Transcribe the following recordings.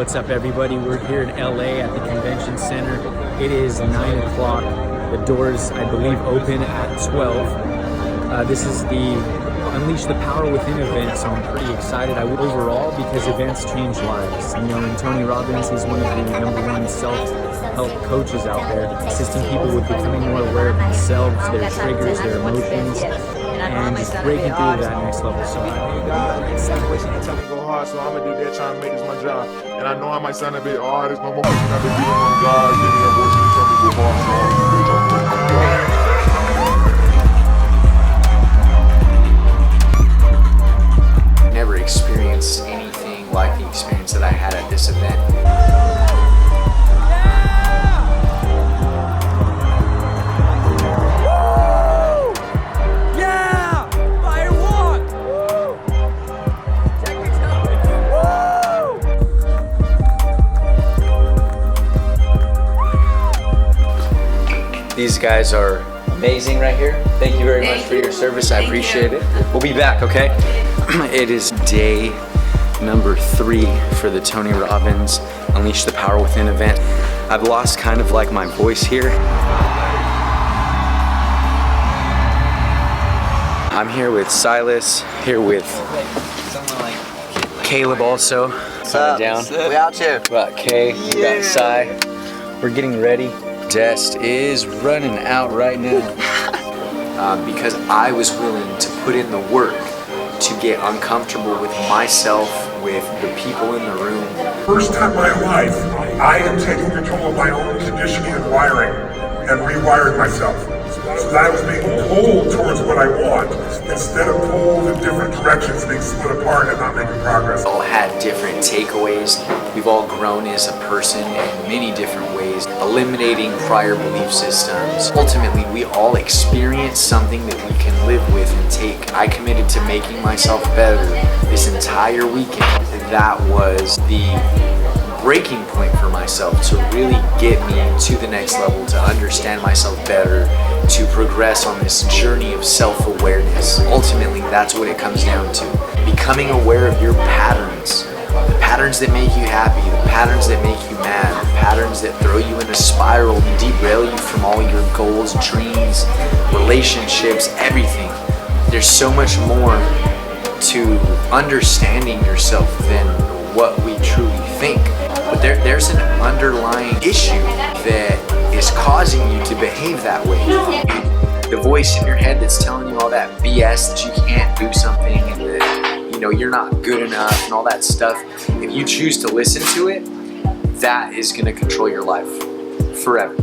What's up, everybody? We're here in LA at the convention center. It is 9 o'clock. The doors, I believe, open at 12. This is the Unleash the Power Within event, so I'm pretty excited overall because events change lives. You know, and Tony Robbins, he's one of the #1 self-help coaches out there, assisting people with becoming more aware of themselves, their triggers, their emotions, and just breaking through to that next level. So Tell me go hard, so I'ma do that, trying to make this my job. And I know I might sound a bit odd, there's no more pushing out the beat on God. Give me a voice and tell me go hard, so I'ma do that, trying to make my job. Never experienced anything like the experience that I had at this event. These guys are amazing right here. Thank you very much for your service. I appreciate it. We'll be back, okay? It is day number 3 for the Tony Robbins Unleash the Power Within event. I've lost kind of like my voice here. I'm here with Silas, here with Caleb also. Coming down. We out here. We got Kay, we got Sai. We're getting ready. Dest is running out right now. Because I was willing to put in the work to get uncomfortable with myself, with the people in the room. First time in my life, I am taking control of my own conditioning and wiring and rewired myself. So that I was being pulled towards what I want instead of pulled in different directions, being split apart and not making progress. We all had different takeaways. We've all grown as a person in many different ways, eliminating prior belief systems. Ultimately, we all experience something that we can live with and take. I committed to making myself better this entire weekend. That was the breaking point for myself to really get me to the next level, to understand myself better, to progress on this journey of self-awareness. Ultimately, that's what it comes down to. Becoming aware of your patterns, the patterns that make you happy, the patterns that make you mad, the patterns that throw you in a spiral and derail you from all your goals, dreams, relationships, everything. There's so much more to understanding yourself than what we truly think. But there's an underlying issue that is causing you to behave that way. The voice in your head that's telling you all that BS that you can't do something and that, you know, you're not good enough and all that stuff. If you choose to listen to it, that is going to control your life forever.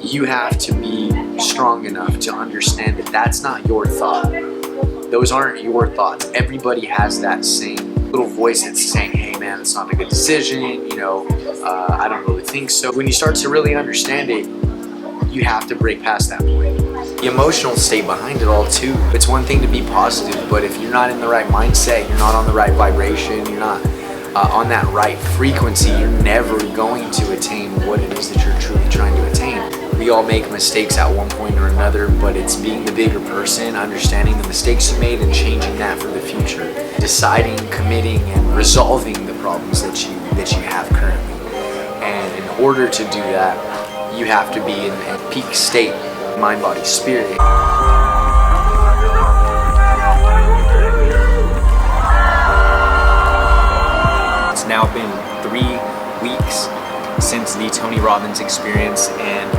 You have to be strong enough to understand that that's not your thought. Those aren't your thoughts. Everybody has that same little voice that's saying, hey man, it's not a good decision, you know, I don't really think so. When you start to really understand it, you have to break past that point. The emotional state behind it all too. It's one thing to be positive, but if you're not in the right mindset, you're not on the right vibration, you're not on that right frequency, you're never going to attain what it is that you're truly trying to attain. We all make mistakes at one point or another, but it's being the bigger person, understanding the mistakes you made and changing that for the future. Deciding, committing, and resolving the problems that you have currently. And in order to do that, you have to be in a peak state, mind, body, spirit. It's now been 3 weeks since the Tony Robbins experience, and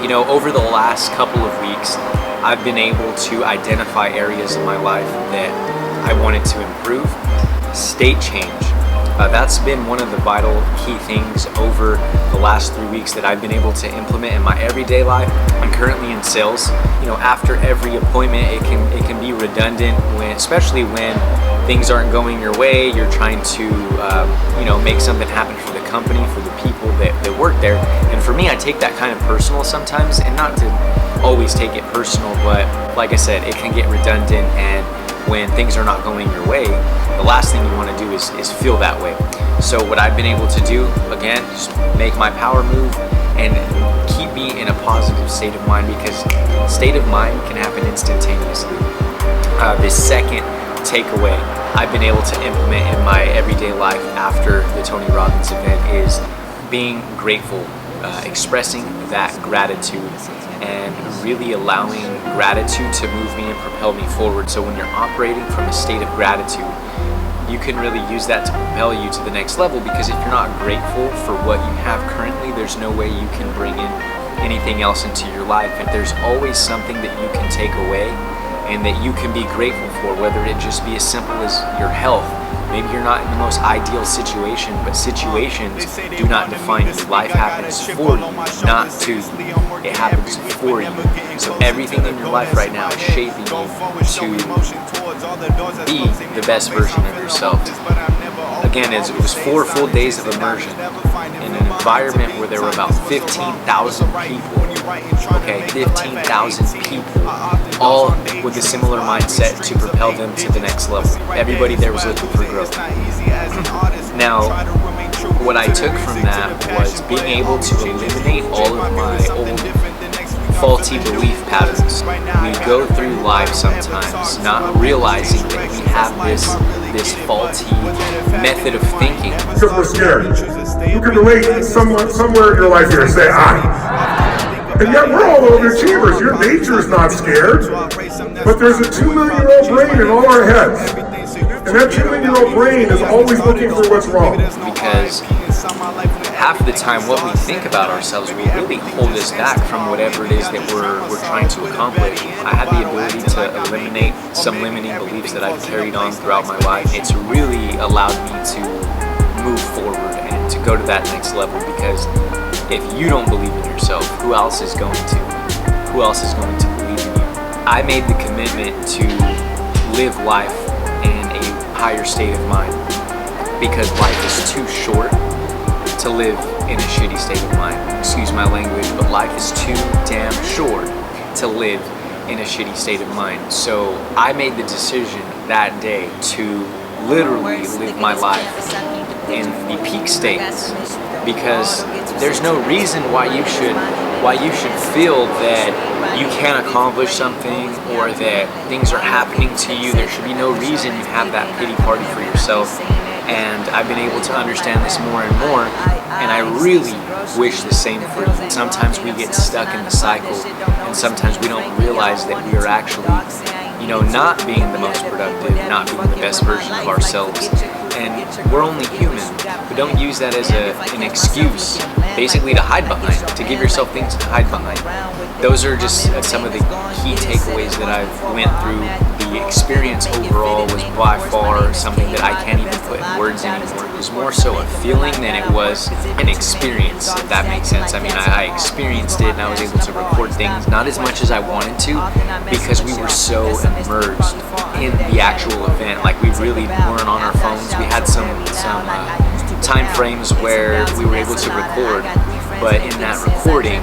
you know, over the last couple of weeks, I've been able to identify areas in my life that I wanted to improve. State change. That's been one of the vital key things over the last 3 weeks that I've been able to implement in my everyday life. I'm currently in sales. You know, after every appointment, it can be redundant, especially when things aren't going your way. You're trying to, you know, make something happen for the company, for the people that work there. And for me, I take that kind of personal sometimes, and not to always take it personal, but like I said, it can get redundant, and when things are not going your way, the last thing you want to do is feel that way. So what I've been able to do, again, just make my power move and keep me in a positive state of mind, because state of mind can happen instantaneously. The second takeaway I've been able to implement in my everyday life after the Tony Robbins event is being grateful, expressing that gratitude, and really allowing gratitude to move me and propel me forward. So when you're operating from a state of gratitude, you can really use that to propel you to the next level, because if you're not grateful for what you have currently, there's no way you can bring in anything else into your life. And there's always something that you can take away and that you can be grateful for, whether it just be as simple as your health. Maybe you're not in the most ideal situation, but situations do not define you. Life happens for you, not to you. It happens for you. So everything in your life right now is shaping you to be the best version of yourself. Again, it was 4 full days of immersion in an environment where there were about 15,000 people. Okay, 15,000 people, all with a similar mindset to propel them to the next level. Everybody there was looking for growth. Now, what I took from that was being able to eliminate all of my old faulty belief patterns. We go through life sometimes not realizing that we have this faulty method of thinking. Because we're scared. You can relate somewhere in your life here, say I. And yet we're all overachievers. Your nature is not scared. But there's a 2 million-year-old brain in all our heads. And that 2 million-year-old brain is always looking for what's wrong. Because half the time what we think about ourselves will really hold us back from whatever it is that we're trying to accomplish. I had the ability to eliminate some limiting beliefs that I've carried on throughout my life. It's really allowed me to move forward and to go to that next level, because if you don't believe in yourself, who else is going to? Who else is going to believe in you? I made the commitment to live life in a higher state of mind, because life is too short to live in a shitty state of mind. Excuse my language, but life is too damn short to live in a shitty state of mind. So I made the decision that day to literally live my life in the peak states, because there's no reason why you should feel that you can't accomplish something or that things are happening to you. There should be no reason you have that pity party for yourself. And I've been able to understand this more and more, and I really wish the same for you. Sometimes we get stuck in the cycle, and sometimes we don't realize that we are actually, not being the most productive, not being the best version of ourselves. And we're only human, but don't use that as an excuse, basically to hide behind, to give yourself things to hide behind. Those are just some of the key takeaways that I've went through. The experience overall was by far something that I can't even put in words anymore. It was more so a feeling than it was an experience, if that makes sense. I mean, I experienced it and I was able to record things, not as much as I wanted to, because we were so immersed in the actual event. Like, we really weren't on our phones. We had some time frames where we were able to record, but in that recording,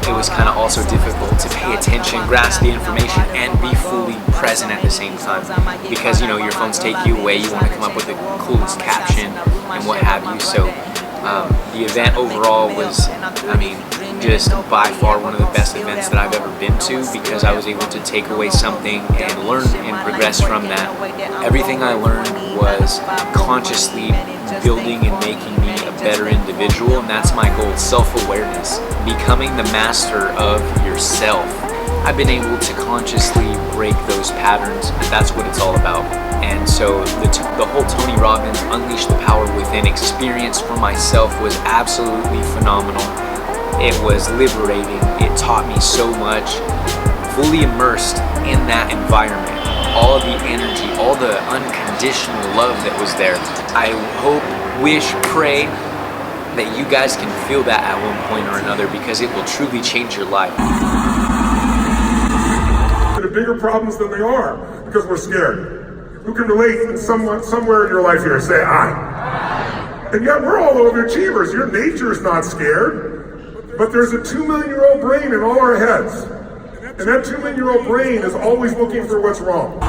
it was kind of also difficult to pay attention, grasp the information, and be fully present at the same time, because your phones take you away. You want to come up with the coolest caption and what have you. So the event overall was, just by far one of the best events that I've ever been to, because I was able to take away something and learn and progress from that. Everything I learned was consciously building and making me a better individual, and that's my goal: self-awareness, becoming the master of yourself. I've been able to consciously break those patterns, and that's what it's all about. And so the whole Tony Robbins Unleash the Power Within experience for myself was absolutely phenomenal. It was liberating. It taught me so much. Fully immersed in that environment, all of the energy, all the unconditional love that was there. I hope, wish, pray that you guys can feel that at one point or another, because it will truly change your life. They're bigger problems than they are, because we're scared. Who can relate somewhere in your life here, say I. And yet we're all overachievers. Your nature is not scared. But there's a 2 million-year-old brain in all our heads. And that 2 million-year-old brain is always looking for what's wrong.